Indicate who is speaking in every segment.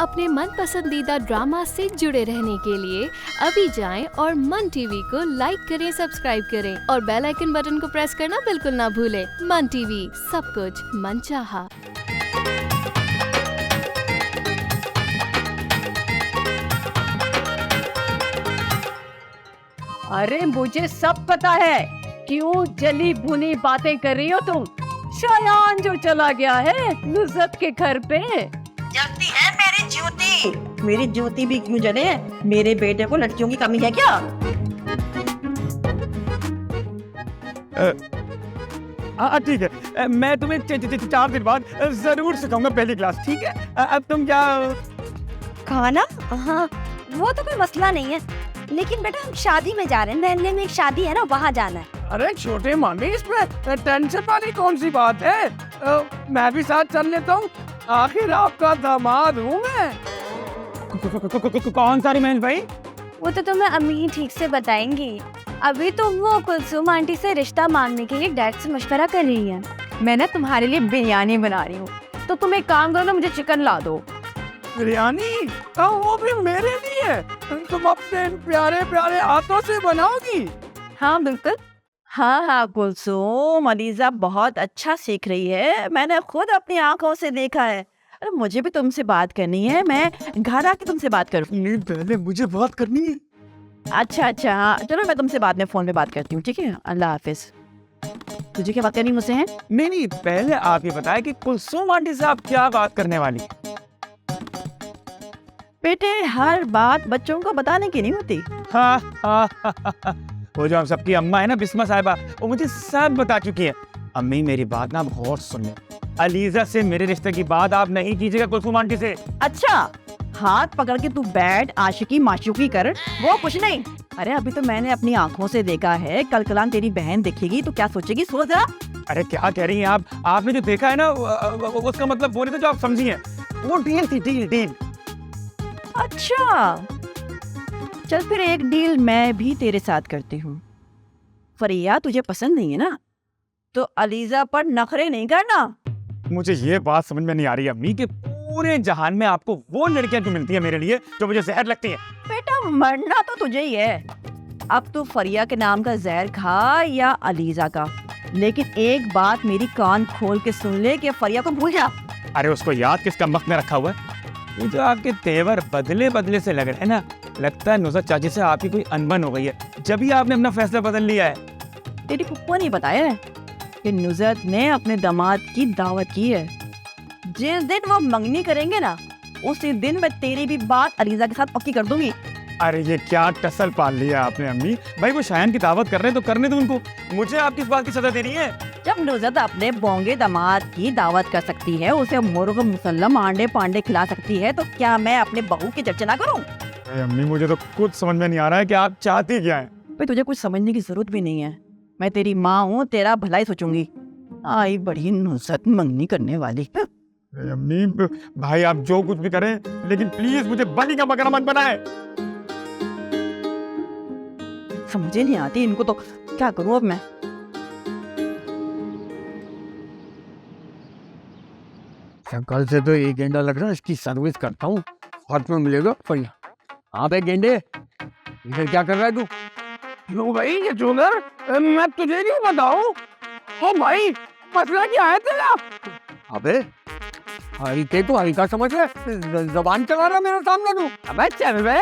Speaker 1: अपने मन पसंदीदा ड्रामा से जुड़े रहने के लिए अभी जाएं और मन टीवी को लाइक करें, सब्सक्राइब करें और बेल आइकन बटन को प्रेस करना बिल्कुल ना भूलें। मन टीवी, सब कुछ मनचाहा।
Speaker 2: अरे मुझे सब पता है क्यों जली भुनी बातें कर रही हो तुम। शायान जो चला गया है नुसरत के घर पे।
Speaker 3: जलती है मेरी ज्योति। मेरी ज्योति भी क्यों जले? मेरे बेटे को लड़कियों की कमी है क्या?
Speaker 4: ठीक है, मैं तुम्हें 4 दिन बाद जरूर सिखाऊंगा पहली क्लास, ठीक है? अब तुम क्या
Speaker 5: खाना? हाँ, वो तो कोई मसला नहीं है, लेकिन बेटा हम शादी में जा रहे हैं, मोहल्ले में एक शादी है ना, वहाँ जाना है।
Speaker 4: अरे छोटे मामी, इसमें टेंशन वाली कौन सी बात है? मैं भी साथ चल लेता हूँ, आखिर आपका दामाद हूँ मैं। कौन सा रिमेश भाई?
Speaker 5: वो तो तुम्हें अम्मी ठीक से बताएंगी। अभी तो वो कुलसुम आंटी से रिश्ता मांगने के लिए डैड से मशवरा कर रही है।
Speaker 2: मैं ना तुम्हारे लिए बिरयानी बना रही हूँ, तो तुम एक काम करो ना, मुझे चिकन ला दो।
Speaker 4: बिरयानी? वो भी मेरे लिए? तुम अपने प्यारे प्यारे हाथों से बनाओगी?
Speaker 2: हाँ बिल्कुल।
Speaker 3: हाँ कुलसुम, अलीजा बहुत अच्छा सीख रही है, मैंने खुद अपनी आंखों से देखा है। अरे मुझे भी तुमसे बात करनी है, मैं घर आके तुमसे बात करूँ?
Speaker 4: नहीं, पहले मुझे बात करनी है।
Speaker 3: अच्छा हाँ, चलो मैं तुमसे बाद में फोन पे बात करती हूँ, ठीक है? अल्लाह हाफिज। तुझे क्या बात करनी मुझसे है?
Speaker 4: नहीं, पहले आप ये बताएं कि कुलसुम आंटी से आप क्या बात करने वाली?
Speaker 3: बेटे, हर बात बच्चों को बताने की नहीं होती।
Speaker 4: हाँ, वो जो हम सबकी अम्मा है ना, बिस्मा साहिबा, वो मुझे सब बता चुकी है। अम्मी मेरी बात ना गौर सुन ले, अलीजा से मेरे रिश्ते की बात आप नहीं कीजिएगा कुलसुम आंटी से।
Speaker 3: अच्छा, हाथ पकड़ के तू बैठ आशिकी माशूकी कर, वो कुछ नहीं। अरे अभी तो मैंने अपनी आंखों से देखा है, कल कलाम तेरी बहन देखेगी तो क्या सोचेगी, सोच जरा।
Speaker 4: अरे क्या कह रही हैं आप? आपने जो देखा है ना, उसका मतलब वो नहीं था जो आप समझी हैं। वो डील थी, डील।
Speaker 3: अच्छा, चल फिर एक डील मैं भी तेरे साथ करती हूँ। फरिया तुझे पसंद नहीं है ना, तो अलीजा पर नखरे नहीं करना।
Speaker 4: मुझे ये बात समझ में नहीं आ रही अम्मी कि पूरे जहान में आपको वो लड़कियां क्यों मिलती है मेरे लिए जो मुझे जहर लगती है।
Speaker 3: बेटा, मरना तो तुझे ही है। अब तू फरिया के नाम का जहर खा या अलीजा का, लेकिन एक बात मेरी कान खोल के सुन ले कि फरिया को भूल जा।
Speaker 4: अरे उसको याद किसका मख्त में रखा हुआ है? ये जो आपके तेवर बदले से लग रहे हैं ना, लगता है नुसरत चाची से आपकी कोई अनबन हो गई है, जब ही आपने अपना फैसला बदल लिया है।
Speaker 3: तेरी फुप्पो ने बताया है कि नुसरत ने अपने दामाद की दावत की है। जिस दिन वो मंगनी करेंगे ना, उसी दिन मैं तेरी भी बात अलीजा के साथ पक्की कर दूंगी।
Speaker 4: अरे ये क्या टसल पाल लिया आपने अम्मी। भाई वो शायान की दावत कर रहे हैं तो करने दो उनको, मुझे आप किस बात की सजा दे रही है?
Speaker 3: जब नुसरत अपने बोंगे दामाद की दावत कर सकती है, उसे मुर्ग मुसल्लम आंडे पांडे खिला सकती है, तो क्या मैं अपने बहू की चर्चा ना करूं?
Speaker 4: अम्मी मुझे तो कुछ समझ में नहीं आ रहा है कि आप चाहती क्या हैं।
Speaker 3: भाई तुझे कुछ समझने की जरूरत भी नहीं है, मैं तेरी माँ हूँ, तेरा भला ही सोचूंगी। आई बड़ी नुसरत मंगनी करने वाली।
Speaker 4: अम्मी भाई आप जो कुछ भी करें, लेकिन प्लीज मुझे बलि का बकरा मत बनाए।
Speaker 3: समझे नहीं आती इनको तो, क्या करूं अब मैं?
Speaker 6: कल से तो 1 घंटा लग रहा है, इसकी सर्विस करता हूँ, हाथ में मिलेगा बढ़िया। हाँ भाई गेंडे, इधर क्या कर रहा है तू?
Speaker 4: लो भाई ये जोलर, मैं तुझे नहीं बताऊं? ओ भाई मसला क्या है तेरा?
Speaker 6: अबे हल्के तो हल्का समझ है, जबान चला रहा मेरे सामने तू।
Speaker 4: अबे चल बे।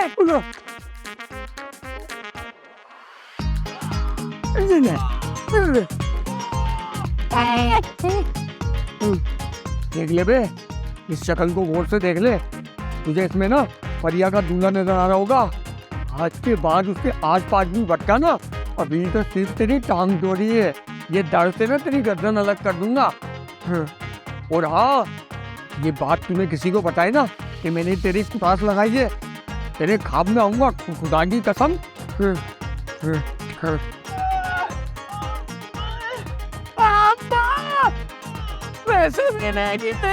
Speaker 6: देख ले बे, इस शक्ल को गौर से देख ले, तुझे इसमें ना फरिया का दूल्हा नजर आ रहा होगा। आज के बाद उसके आस पास भी भटका ना, अभी तो सिर्फ तेरी टांग जोड़ी है, ये डर से ना तेरी गर्दन अलग कर दूंगा। और हाँ, ये बात तूने किसी को बताई ना कि मैंने तेरी सांस लगाई है, तेरे ख्वाब में आऊंगा, खुदा की कसम।
Speaker 4: वैसे भी नहीं जीते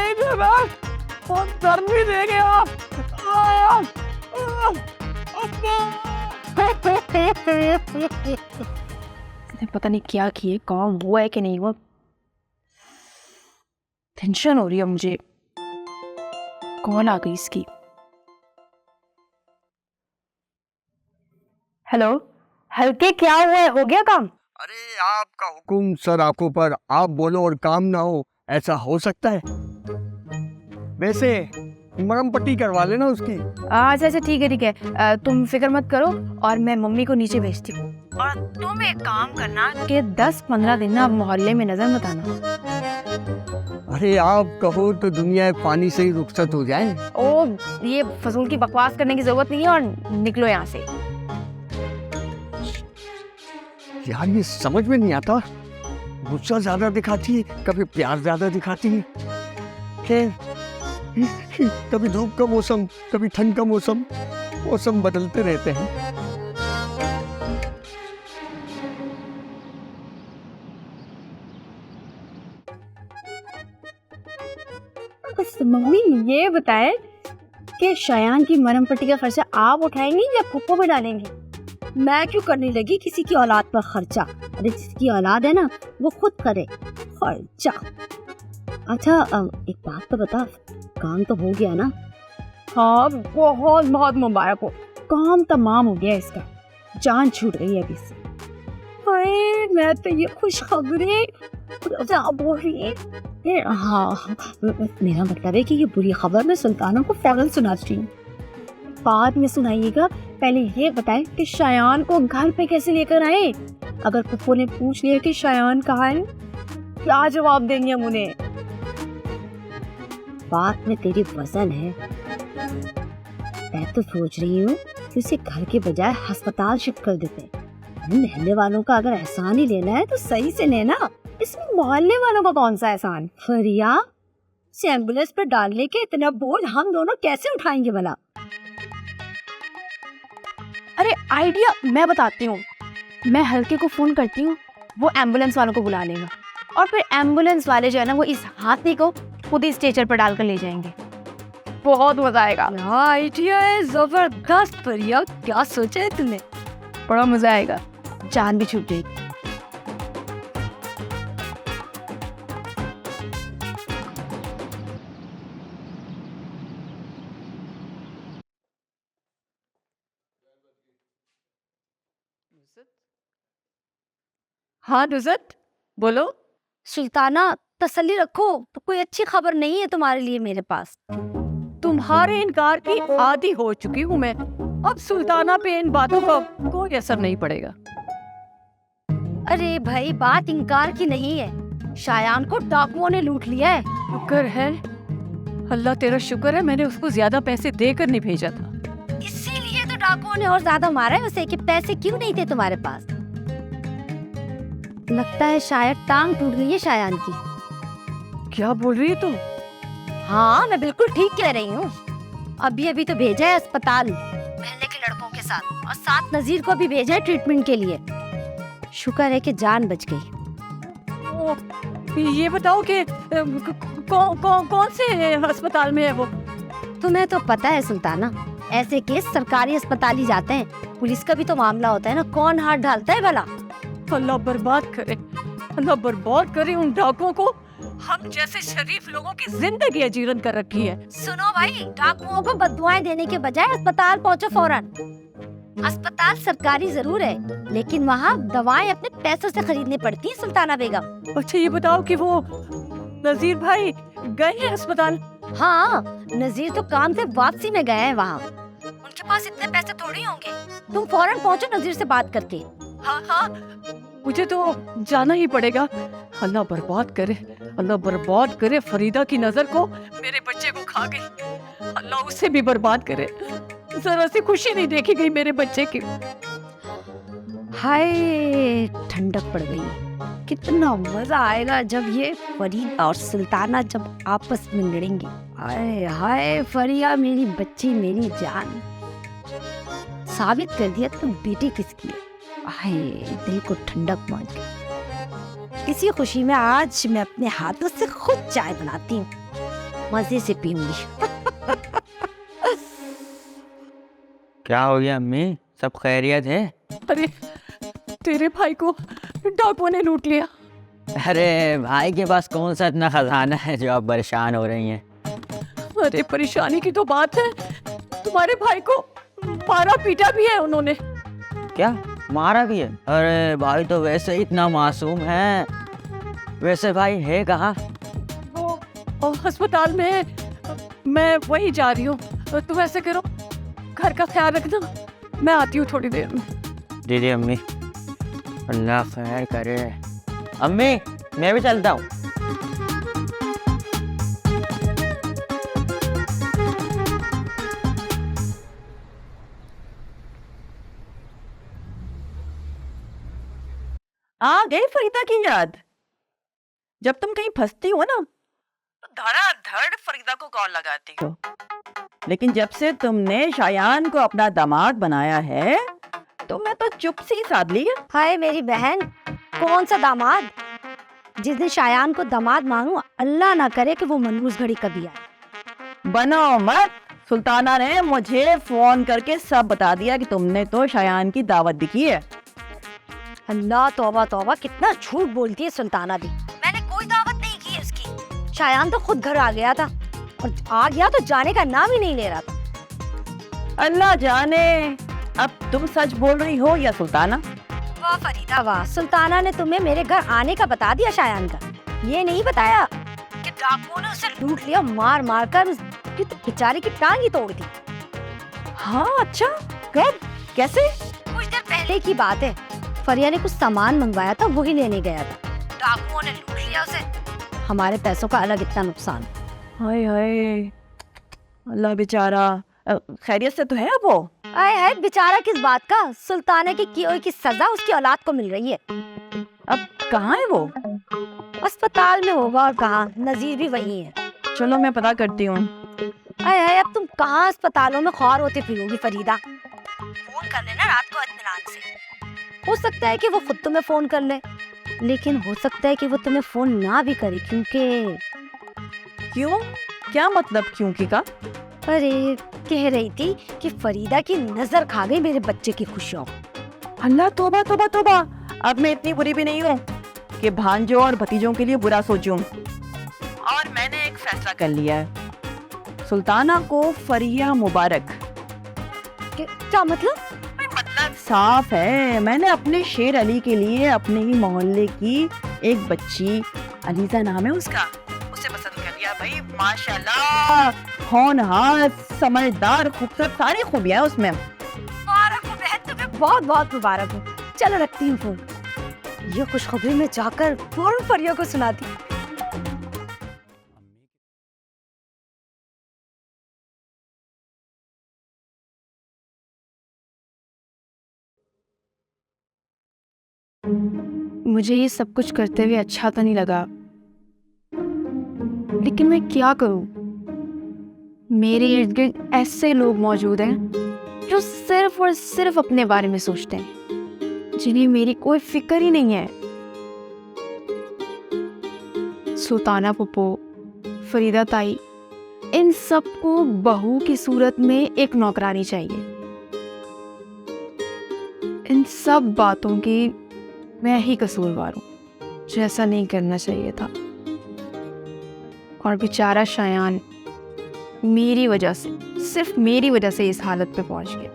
Speaker 4: और दर्द भी देंगे आप।
Speaker 2: पता नहीं क्या किए, काम हुआ है कि नहीं हुआ, टेंशन हो रही है मुझे। कॉल आ गई इसकी,
Speaker 5: हेलो, हल्के क्या हुआ है? हो गया काम?
Speaker 6: अरे आपका हुक्म सर आंखों पर, आप बोलो और काम ना हो, ऐसा हो सकता है? वैसे मरहम पट्टी करवा लेना उसकी।
Speaker 5: अच्छा अच्छा, ठीक है। तुम फिक्र मत करो और मैं मम्मी को नीचे भेजती हूँ। और तुम एक काम करना कि 10-15 दिन ना मोहल्ले में नजर मत आना।
Speaker 6: अरे आप कहो तो दुनिया पानी से ही रुखसत हो जाए।
Speaker 5: ओ, ये फजूल की बकवास करने की जरूरत नहीं है और निकलो यहाँ से।
Speaker 6: यार ये समझ में नहीं आता, गुस्सा ज्यादा दिखाती है, कभी प्यार ज्यादा दिखाती है। खैर, कभी धूप का मौसम, कभी ठंड का मौसम, मौसम बदलते रहते हैं।
Speaker 5: बस मम्मी ये बताए कि शयान की मरहम पट्टी का खर्चा आप उठाएंगी या फुप्पो में डालेंगे? मैं क्यों करने लगी किसी की औलाद पर खर्चा? अरे जिसकी औलाद है ना वो खुद करे खर्चा। अच्छा एक बात तो बता, काम तो हो गया ना? हाँ बहुत बहुत मुबारक हो, काम तमाम हो गया इसका, जान छूट गई है अभी से। हाय मैं तो ये खुशखबरी बोल रही है। हाँ मेरा मतलब है कि ये बुरी खबर मैं सुल्ताना को फौरन सुनाती हूँ, बाद में सुनाइएगा। पहले ये बताएं कि शयान को घर पे कैसे लेकर आए? अगर पप्पू ने पूछ लिया कि शयान कहाँ है, क्या जवाब देंगे हम उन्हें? बात में तेरी वजन है। मैं तो सोच रही हूँ कि उसे घर के बजाय अस्पताल शिफ्ट कर देते। मोहल्ले वालों का अगर एहसान ही लेना है तो सही से लेना, इसमें मोहल्ले वालों का कौन सा एहसान? फरिया से एम्बुलेंस पर डालने के इतना बोझ हम दोनों कैसे उठाएंगे भला? अरे आइडिया मैं बताती हूँ, मैं हल्के को फोन करती हूँ, वो एम्बुलेंस वालों को बुला लेगा और फिर एम्बुलेंस वाले जो है ना वो इस हाथी को खुद ही स्ट्रेचर पर डालकर ले जाएंगे। बहुत मजा आएगा। आइडिया है जबरदस्त फरिया, क्या सोचा है तुमने? बड़ा मजा आएगा, जान भी छूट जाएगी।
Speaker 2: हाँ नुज़त बोलो।
Speaker 5: सुल्ताना तसल्ली रखो, तो कोई अच्छी खबर नहीं है तुम्हारे लिए मेरे पास।
Speaker 2: तुम्हारे इनकार की आदी हो चुकी हूँ मैं, अब सुल्ताना पे इन बातों का कोई असर नहीं पड़ेगा।
Speaker 5: अरे भाई बात इनकार की नहीं है, शायान को डाकुओं ने लूट लिया है।
Speaker 2: शुक्र है, अल्लाह तेरा शुक्र है मैंने उसको ज्यादा पैसे देकर नहीं भेजा था।
Speaker 5: इसीलिए तो डाकुओं ने और ज्यादा मारा है उसे कि पैसे क्यों नहीं थे तुम्हारे पास। लगता है शायद टांग टूट गई है शायान की।
Speaker 2: क्या बोल रही है तुम?
Speaker 5: हाँ मैं बिल्कुल ठीक कह रही हूँ। अभी अभी तो भेजा है अस्पताल मोहल्ले के लड़कों के साथ, और साथ नजीर को भी भेजा है ट्रीटमेंट के लिए। शुक्र है कि जान बच गई।
Speaker 2: ये बताओ कि कौन से अस्पताल में है वो?
Speaker 5: तुम्हें तो पता है सुल्ताना, ऐसे केस सरकारी अस्पताल ही जाते हैं। पुलिस का भी तो मामला होता है ना, कौन हाथ डालता है भला?
Speaker 2: अल्लाह बर्बाद करे, अल्लाह बर्बाद करे उन डाकुओं को। हम जैसे शरीफ लोगों की जिंदगी अजीरन कर रखी है।
Speaker 5: सुनो भाई, डाकुओं को बददुआएं देने के बजाय अस्पताल पहुंचो फौरन। अस्पताल सरकारी जरूर है, लेकिन वहाँ दवाएं अपने पैसों से खरीदनी पड़ती हैं सुल्ताना बेगम।
Speaker 2: अच्छा ये बताओ कि वो नजीर भाई गए हैं अस्पताल?
Speaker 5: हाँ नजीर तो काम से वापसी में गए हैं वहाँ, उनके पास इतने पैसे थोड़ी होंगे। तुम फौरन पहुँचो नजीर से बात करके।
Speaker 2: हाँ हाँ मुझे तो जाना ही पड़ेगा। अल्लाह बर्बाद करे, अल्लाह बर्बाद करे फरीदा की नजर को, मेरे बच्चे को खा गई। अल्लाह उसे भी बर्बाद करे, जरा सी खुशी नहीं देखी गई मेरे बच्चे की।
Speaker 5: हाय ठंडक पड़ गई। कितना मजा आएगा जब ये फरीदा और सुल्ताना जब आपस में लड़ेंगी। हाय हाय फरिया मेरी बच्ची मेरी जान, साबित कर दिया तुम बेटी किसकी है। हाय दिल को ठंडक पहुंच गई। इसी खुशी में आज मैं अपने हाथों से खुद चाय बनाती हूँ, मजे से पीऊंगी।
Speaker 4: क्या हो गया अम्मी, सब खैरियत है?
Speaker 2: अरे तेरे भाई को डाकुओं ने लूट लिया।
Speaker 7: अरे भाई के पास कौन सा इतना खजाना है जो आप परेशान हो रही हैं?
Speaker 2: अरे परेशानी की तो बात है, तुम्हारे भाई को मारा पीटा भी है उन्होंने।
Speaker 7: क्या मारा भी है? अरे भाई तो वैसे ही इतना मासूम है। वैसे भाई है कहाँ?
Speaker 2: वो अस्पताल में, मैं वही जा रही हूँ। तुम ऐसे करो, घर का ख्याल रखना, मैं आती हूँ थोड़ी देर में।
Speaker 7: दीदी अम्मी, अल्लाह खैर करे। अम्मी मैं भी चलता हूँ।
Speaker 3: आ गई फरीदा की याद। जब तुम कहीं फंसती हो ना तो धड़ाधड़ फरीदा को कॉल लगाती हो, लेकिन जब से तुमने शायान को अपना दामाद बनाया है तो मैं तो चुप सी साध ली है।
Speaker 5: हाय मेरी बहन, कौन सा दामाद? जिस दिन शायान को दामाद मांगू, अल्लाह ना करे कि वो मनहूस घड़ी कभी आए।
Speaker 3: बनो मत, सुल्ताना ने मुझे फोन करके सब बता दिया कि तुमने तो शायान की दावत दी की है।
Speaker 5: अल्लाह तौबा तौबा, कितना झूठ बोलती है सुल्ताना भी। मैंने कोई दावत नहीं की है उसकी। शायान तो खुद घर आ गया था, और आ गया तो जाने का नाम ही नहीं ले रहा था।
Speaker 3: अल्लाह जाने अब तुम सच बोल रही हो या सुल्ताना।
Speaker 5: वाह फरीदा वाह, सुल्ताना ने तुम्हें मेरे घर आने का बता दिया शायान का, ये नहीं बताया कि डाकुओं ने उसे लूट लिया, मार मार कर उसकी तो बेचारे की टांग ही तोड़ दी।
Speaker 3: हाँ अच्छा, कब, कैसे?
Speaker 5: कुछ देर पहले की बात है। फरिया ने कुछ सामान मंगवाया था, वही लेने गया था। डाकुओं ने लूट लिया उसे। हमारे पैसों का अलग इतना नुकसान।
Speaker 3: हाय हाय, अल्लाह बेचारा। खैरियत से तो है अब वो?
Speaker 5: आए हाय, बेचारा किस बात का? सुल्ताना की हुई की सजा उसकी औलाद को मिल रही है।
Speaker 3: अब कहाँ है वो?
Speaker 5: अस्पताल में होगा, और कहाँ, नजीर भी वही है।
Speaker 3: चलो मैं पता करती हूँ।
Speaker 5: आए हाय, अब तुम कहाँ अस्पतालों में ख्वार होते फिरोगी फरीदा? फोन कर लेना रात को इत्मीनान से। हो सकता है कि वो खुद तुम्हें फोन कर ले, लेकिन हो सकता है कि वो तुम्हें फोन ना भी करे, क्योंकि
Speaker 3: क्यों? क्या मतलब क्योंकि का?
Speaker 5: अरे कह रही थी कि फरीदा की नजर खा गई मेरे बच्चे की खुशियों।
Speaker 3: अल्लाह तौबा तौबा तौबा, अब मैं इतनी बुरी भी नहीं हूँ कि भांजों और भतीजों के लिए बुरा सोचूं। और मैंने एक फैसला कर लिया है, सुल्ताना को फरिया मुबारक।
Speaker 5: क्या मतलब?
Speaker 3: मतलब साफ है, मैंने अपने शेर अली के लिए अपने ही मोहल्ले की एक बच्ची, अलीजा नाम है उसका, उसे पसंद कर लिया। भाई माशाल्लाह, होनहार, समझदार, खूबसूरत, सारी खूबियां उसमें।
Speaker 5: मुबारक हो बहन, तुम्हें बहुत बहुत मुबारक हो। चलो रखती हूँ फोन, ये खुशखबरी में जाकर फौरन फरिया को सुनाती।
Speaker 8: मुझे ये सब कुछ करते हुए अच्छा तो नहीं लगा, लेकिन मैं क्या करूं? मेरे इर्द गिर्द ऐसे लोग मौजूद हैं जो सिर्फ और सिर्फ अपने बारे में सोचते हैं, जिन्हें मेरी कोई फिक्र ही नहीं है। सुल्ताना पुप्पो, फरीदा ताई, इन सबको बहू की सूरत में एक नौकरानी चाहिए। इन सब बातों की मैं ही कसूरवार हूँ, जो ऐसा नहीं करना चाहिए था। और बेचारा शायान मेरी वजह से, सिर्फ मेरी वजह से इस हालत पे पहुंच गया।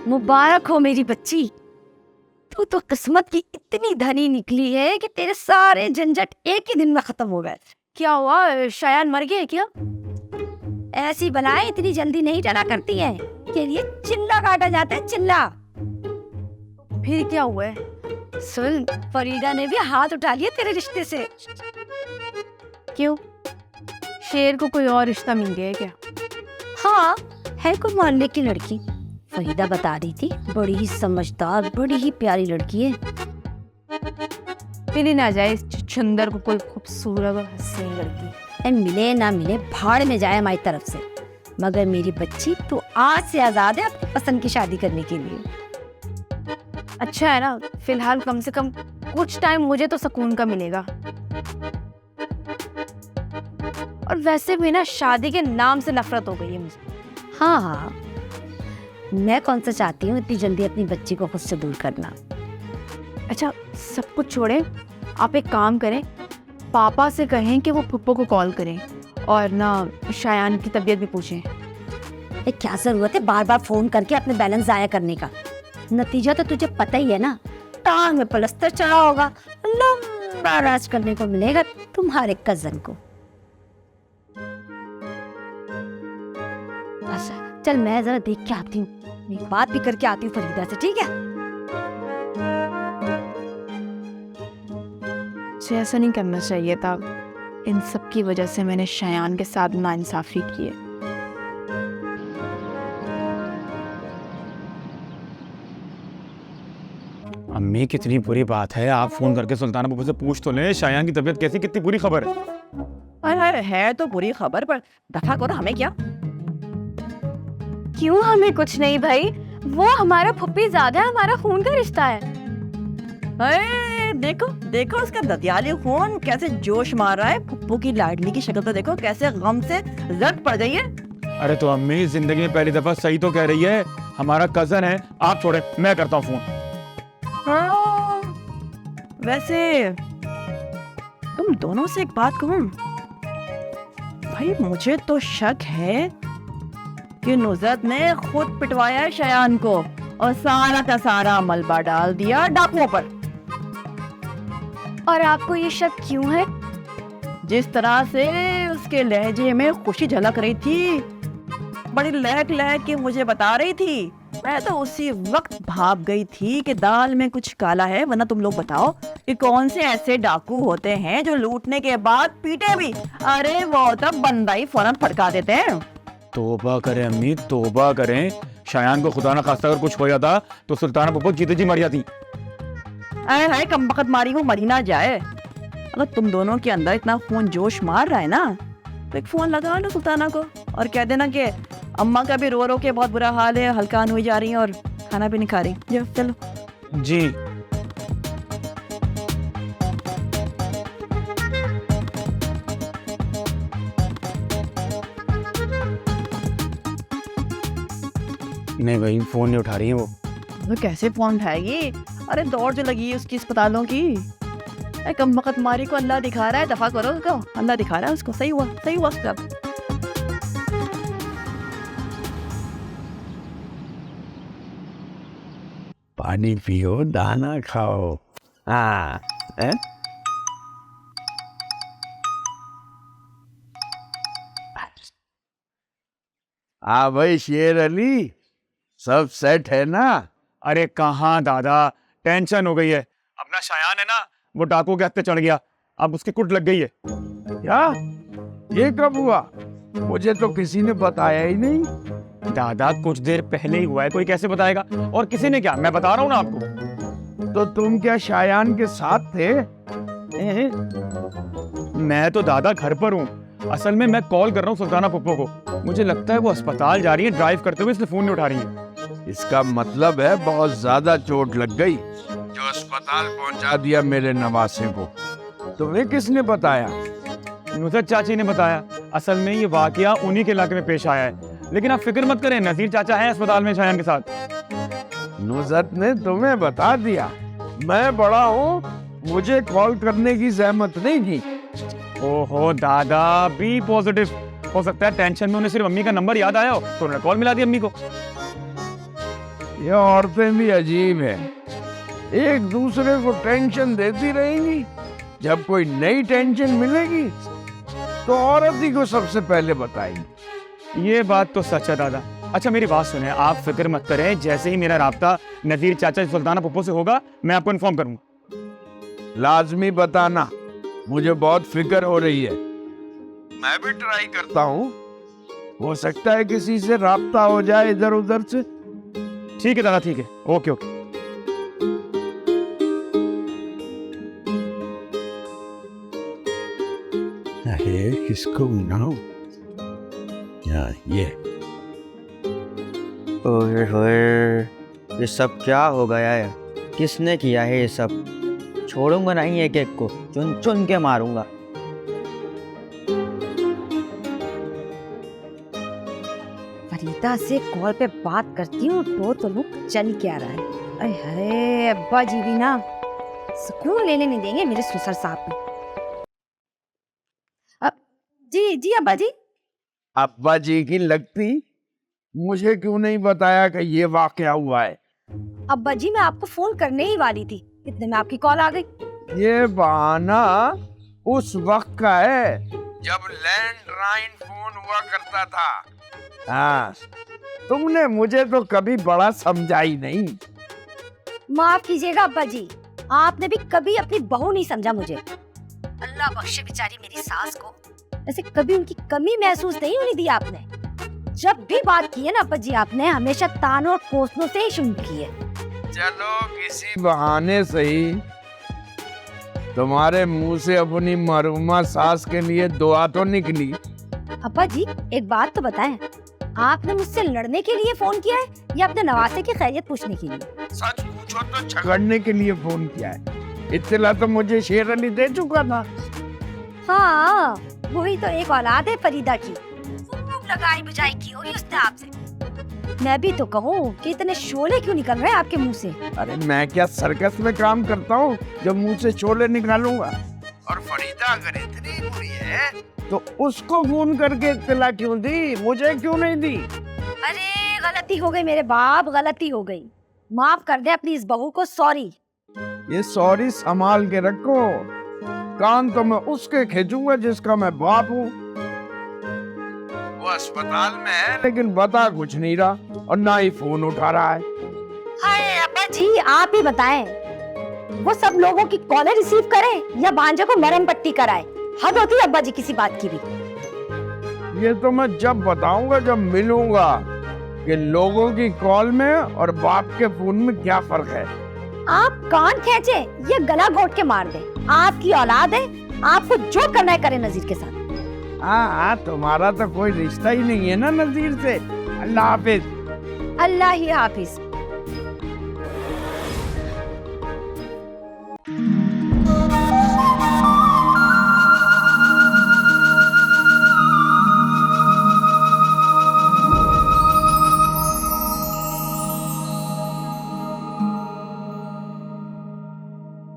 Speaker 5: मुबारक हो मेरी बच्ची, तू तो किस्मत की इतनी धनी निकली है कि तेरे सारे झंझट एक ही दिन में खत्म हो गए।
Speaker 8: क्या हुआ, शायान मर गया क्या?
Speaker 5: ऐसी बलाएं इतनी जल्दी नहीं टला करती हैं, के लिए चिल्ला काटा जाता है, चिल्ला।
Speaker 8: फिर क्या हुआ है?
Speaker 5: सुन, फरीदा ने भी हाथ उठा लिया तेरे रिश्ते से।
Speaker 8: क्यों, शेर को कोई और रिश्ता मिल गया है क्या?
Speaker 5: हाँ, है कोई मोहल्ले की लड़की, फरीदा बता रही थी, बड़ी ही समझदार, बड़ी ही प्यारी लड़की है।
Speaker 8: फिर ही ना जाए इस छुंदर को कोई खूबसूरत और हसीन लड़की।
Speaker 5: मिले ना मिले, भाड़ में जाए हमारी तरफ से, मगर मेरी बच्ची तो आज से आजाद है अपनी पसंद की शादी करने के लिए।
Speaker 8: अच्छा है ना, फिलहाल कम से कम कुछ टाइम मुझे तो सुकून का मिलेगा। और वैसे भी ना, शादी के नाम से नफरत हो गई है मुझे।
Speaker 5: हाँ हाँ, मैं कौन सा चाहती हूँ इतनी जल्दी अपनी बच्ची को खुद से दूर करना।
Speaker 8: अच्छा सब कुछ छोड़े, आप एक काम करें, पापा से कहें कि वो फुप्पो को कॉल करें और ना शायान की तबीयत भी पूछें।
Speaker 5: ये क्या जरूरत है बार बार फोन करके अपने बैलेंस जाया करने का? नतीजा तो तुझे पता ही है ना, टांग में प्लास्टर चढ़ा होगा, लंबा राज करने को मिलेगा तुम्हारे कजन को। अच्छा चल मैं जरा देख के आती हूँ, एक बात भी करके आती हूँ फरीदा से, ठीक है?
Speaker 8: मुझे ऐसा नहीं करना चाहिए था। इन सब की वजह से मैंने शायान के साथ नाइंसाफी की है।
Speaker 4: अम्मी कितनी बुरी बात है, आप फोन करके सुल्ताना बुआ से पूछ तो लें शायान की तबीयत कैसी, कितनी बुरी खबर है।
Speaker 3: अरे है तो बुरी खबर, पर दफा करो, हमें क्या?
Speaker 5: क्यों हमें कुछ नहीं भाई, वो हमारा फुप्पी ज्यादा हमारा खून का रिश्ता है।
Speaker 3: अरे देखो देखो उसका दतियाली खून कैसे जोश मार रहा है। फुप्पू की लाडली की शक्ल तो देखो, कैसे गम से जर्द पड़ गई है।
Speaker 4: अरे तो अम्मी जिंदगी में पहली दफा सही तो कह रही है, हमारा कजन है, आप छोड़े मैं करता हूँ फोन।
Speaker 3: हाँ, वैसे तुम दोनों से एक बात कहूं भाई, मुझे तो शक है कि नुज़रत ने खुद पिटवाया है शयान को और सारा का सारा मलबा डाल दिया डाकुओं पर।
Speaker 5: और आपको ये शक क्यों है?
Speaker 3: जिस तरह से उसके लहजे में खुशी झलक रही थी, बड़ी लहक लहक के मुझे बता रही थी, मैं तो उसी वक्त भाग गई थी कि दाल में कुछ काला है। वरना तुम लोग बताओ कि कौन से ऐसे डाकू होते हैं जो लूटने के बाद पीटे भी? अरे वो तो बंदा ही फौरन फटका देते हैं।
Speaker 4: तौबा करें अम्मी, तौबा करें। शायान को खुदा ना खास्ता अगर कुछ हो जाता तो सुल्ताना बुआ जीते जी मर जाती।
Speaker 3: अरे हाय कमबख्त मारी को मरी ना जाए। अगर तुम दोनों के अंदर इतना खून जोश मार रहा है ना, तो एक फोन लगा लो सुल्ताना को और कह देना कि अम्मा का भी रो रो के बहुत बुरा हाल है, हल्कान हुई जा रही है और खाना भी नहीं खा रही। जो चलो।
Speaker 4: जी नहीं भाई, फोन नहीं उठा रही है वो।
Speaker 3: तो कैसे फोन उठाएगी? अरे दौड़ जो लगी है उसकी अस्पतालों की। कम वक्त मारी को अल्लाह दिखा रहा है, दफा करो उसको, अल्लाह दिखा रहा है उसको। सही हुआ उसका।
Speaker 6: पानी पियो, दाना खाओ। हाँ है? हाँ भाई शेर अली, सब सेट है ना?
Speaker 4: अरे कहाँ दादा, टेंशन हो गई है। अपना शायान है ना, वो डाकू के हत्थे चढ़ गया, अब उसकी कुट लग गई है।
Speaker 6: क्या? ये कब हुआ? मुझे तो किसी ने बताया ही नहीं।
Speaker 4: दादा कुछ देर पहले ही हुआ है, कोई कैसे बताएगा? और किसी ने क्या, मैं बता रहा हूँ ना आपको।
Speaker 6: तो तुम क्या शायान के साथ थे?
Speaker 4: मैं तो दादा घर पर हूँ, असल में मैं कॉल कर रहा हूँ सुल्ताना पुप्पो को। मुझे लगता है वो अस्पताल जा रही है ड्राइव करते हुए, इसलिए फोन नहीं उठा रही है।
Speaker 6: इसका मतलब है बहुत ज्यादा चोट लग गई जो अस्पताल पहुंचा दिया मेरे नवासे को। तुम्हें किसने बताया?
Speaker 4: नुसरत चाची ने बताया। असल में ये वाकया उन्हीं के इलाके में पेश आया है, लेकिन आप फिक्र मत करें, नजीर चाचा है अस्पताल में शायान के साथ।
Speaker 6: नुसरत ने तुम्हें बता दिया? मैं बड़ा हूँ, मुझे कॉल करने की जहमत नहीं की।
Speaker 4: ओहो दादा, बी पॉजिटिव। हो सकता है टेंशन में उन्हें सिर्फ अम्मी का नंबर याद आया हो तो उन्होंने कॉल मिला दी अम्मी को।
Speaker 6: ये औरतें भी अजीब हैं, एक दूसरे को टेंशन देती रहेंगी, जब कोई नई टेंशन मिलेगी तो औरत ही को सबसे पहले बताएंगी।
Speaker 4: ये बात तो सच है दादा। अच्छा मेरी बात सुने, आप फिक्र मत करें, जैसे ही मेरा राब्ता नजीर चाचा सुल्ताना पुप्पो से होगा मैं आपको इन्फॉर्म करूंगा।
Speaker 6: लाजमी बताना, मुझे बहुत फिक्र हो रही है। मैं भी ट्राई करता हूँ, हो सकता है किसी से राब्ता हो जाए इधर उधर से।
Speaker 4: ठीक है दादा, ठीक है, ओके ओके।
Speaker 6: अरे किसको बनाऊं? ये
Speaker 7: ओए होए, ये सब क्या हो गया है? किसने किया है ये सब? छोड़ूंगा नहीं एक एक को, चुन चुन के मारूंगा।
Speaker 5: फरीदा से कॉल पे बात करती हूँ तो लुक चल क्या रहा है। अरे अब्बा जी भी ना सुकून लेने नहीं देंगे मेरे सुसर साहब को। जी जी अब्बा जी।
Speaker 6: अब्बा जी की लगती, मुझे क्यों नहीं बताया कि ये वाकया हुआ है?
Speaker 5: अब्बा जी मैं आपको फोन करने ही वाली थी, इतने में आपकी कॉल आ गई।
Speaker 6: ये बहाना उस वक्त का है जब लैंडलाइन फोन हुआ करता था। हाँ, तुमने मुझे तो कभी बड़ा समझा ही नहीं।
Speaker 5: माफ कीजिएगा अब्बा जी, आपने भी कभी अपनी बहू नहीं समझा मुझे। अल्लाह बख्शे बेचारी मेरी सास को, ऐसे कभी उनकी कमी महसूस नहीं होने दी आपने। जब भी बात की है ना अब्बा जी, आपने हमेशा तानों और कोसनों से ही शुरू की है।
Speaker 6: चलो किसी बहाने से ही तुम्हारे मुंह से अपनी मरहुमा सास के लिए दुआ तो निकली।
Speaker 5: अब्बा जी एक बात तो बताएं, आपने मुझसे लड़ने के लिए फोन किया है या अपने नवासे की खैरियत पूछने के लिए?
Speaker 6: सच पूछो तो झगड़ने के लिए फोन किया है। इत्तला तो मुझे शेर अली दे चुका था।
Speaker 5: हाँ वही तो एक औलाद है फरीदा की, खूब लगाई बुझाई की होगी उसने आपसे। मैं भी तो कहूँ कि इतने शोले क्यों निकल रहे हैं आपके मुंह से?
Speaker 6: अरे मैं क्या सर्कस में काम करता हूँ जो मुंह से शोले निकालूंगा? और फरीदा अगर इतनी बुरी है तो उसको फोन करके इत्तला क्यों दी, मुझे क्यों नहीं दी?
Speaker 5: अरे गलती हो गई मेरे बाप, गलती हो गई, माफ कर दे अपनी इस बहू को। सॉरी।
Speaker 6: ये सॉरी संभाल के रखो, कान तो मैं उसके खींचूंगा जिसका मैं बाप हूँ। वो अस्पताल में है लेकिन बता कुछ नहीं रहा और ना ही फोन उठा रहा है।
Speaker 5: हाय अब्बा जी आप ही बताएं, वो सब लोगों की कॉलें रिसीव करे या भांजे को मरहम पट्टी कराए? हद होती है अब्बा जी किसी बात की भी।
Speaker 6: ये तो मैं जब बताऊंगा जब मिलूंगा कि लोगों की कॉल में और बाप के फोन में क्या फर्क है।
Speaker 5: आप कान खींचे या गला घोट के मार दे, आपकी औलाद है, आपको जो करना है करे नजीर के साथ।
Speaker 6: हाँ, तुम्हारा तो कोई रिश्ता ही नहीं है ना नजीर से। अल्लाह हाफिज।
Speaker 5: अल्लाह ही हाफिज।